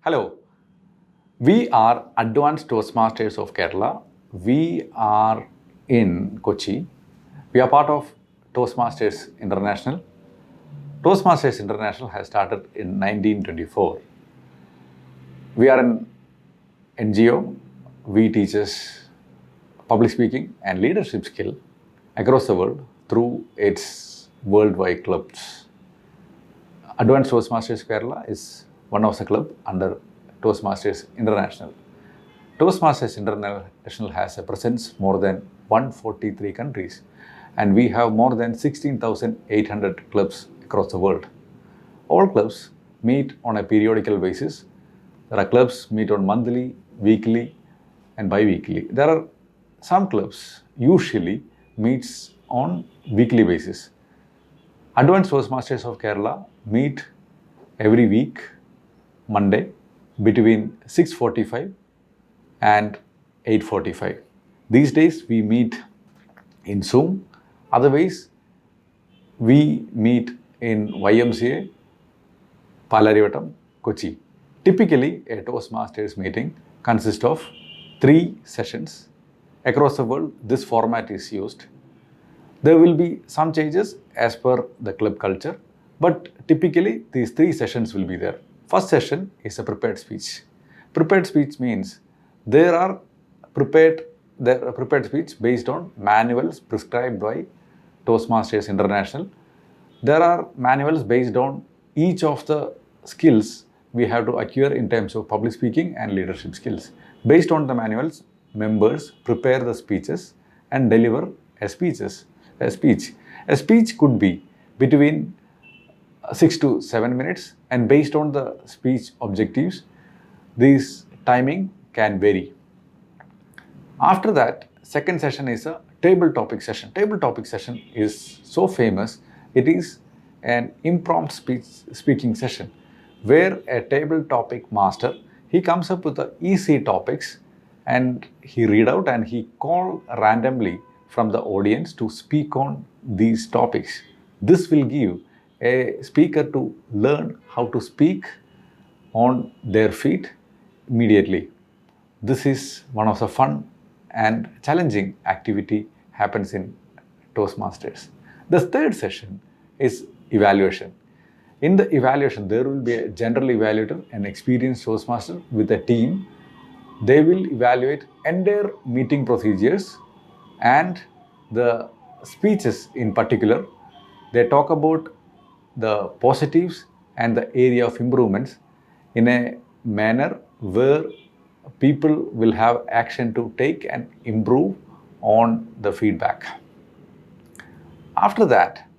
Hello, we are Advanced Toastmasters of Kerala. We are in Kochi. We are part of Toastmasters International. Toastmasters International has started in 1924. We are an NGO. We teach public speaking and leadership skill across the world through its worldwide clubs. Advanced Toastmasters Kerala is one of the club under Toastmasters International. Toastmasters International has a presence more than 143 countries, and we have more than 16,800 clubs across the world. All clubs meet on a periodical basis. There are clubs meet on monthly, weekly, and bi-weekly. There are some clubs usually meets on weekly basis. Advanced Toastmasters of Kerala meet every week, Monday, between 6:45 and 8:45. These days we meet in Zoom. Otherwise, we meet in YMCA, Palarivattam, Kochi. Typically, a Toastmasters meeting consists of 3 sessions. Across the world, this format is used. There will be some changes as per the club culture, but typically these 3 sessions will be there. First session is a prepared speech. Prepared speech means there are prepared speech based on manuals prescribed by Toastmasters International. There are manuals based on each of the skills we have to acquire in terms of public speaking and leadership skills. Based on the manuals, members prepare the speeches and deliver a speech. A speech could be between 6 to 7 minutes, and based on the speech objectives, this timing can vary. After that, second session is a table topic session. Table topic session is so famous, it is an impromptu speaking session where a table topic master, he comes up with the easy topics and he read out and he call randomly from the audience to speak on these topics. This will give a speaker to learn how to speak on their feet immediately. This is one of the fun and challenging activity happens in Toastmasters. The third session is evaluation. In the evaluation, there will be a general evaluator, an experienced Toastmaster with a team. They will evaluate entire meeting procedures and the speeches in particular. They talk about the positives and the area of improvements in a manner where people will have action to take and improve on the feedback. After that,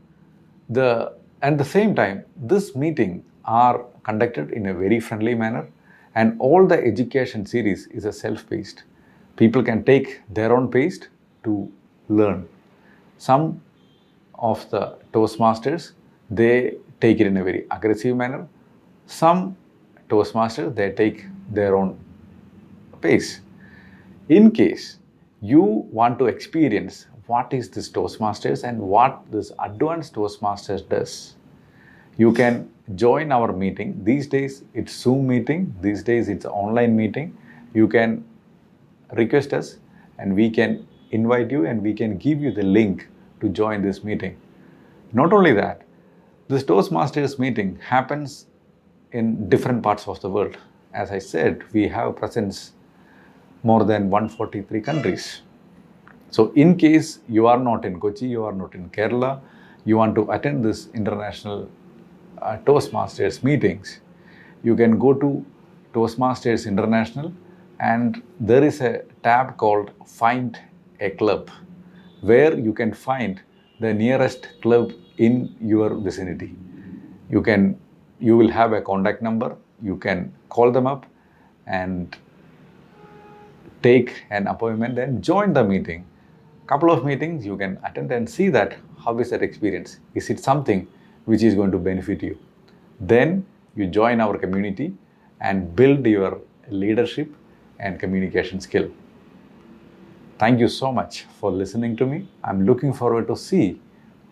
at the same time, this meeting are conducted in a very friendly manner, and all the education series is a self-paced. People can take their own pace to learn. Some of the Toastmasters, they take it in a very aggressive manner. Some Toastmasters, they take their own pace. In case you want to experience what is this Toastmasters and what this Advanced Toastmasters does, you can join our meeting. These days it's Zoom meeting, these days it's online meeting. You can request us and we can invite you and we can give you the link to join this meeting. Not only that, this Toastmasters meeting happens in different parts of the world. As I said, we have presence more than 143 countries. So in case you are not in Kochi, you are not in Kerala, you want to attend this international Toastmasters meetings, you can go to Toastmasters International and there is a tab called Find a Club where you can find the nearest club in your vicinity. You will have a contact number, you can call them up and take an appointment and join the meeting. Couple of meetings you can attend and see that how is that experience. Is it something which is going to benefit you? Then you join our community and build your leadership and communication skill. Thank you so much for listening to me. I'm looking forward to see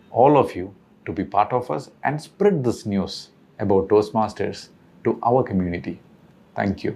all of you to be part of us and spread this news about Toastmasters to our community. Thank you.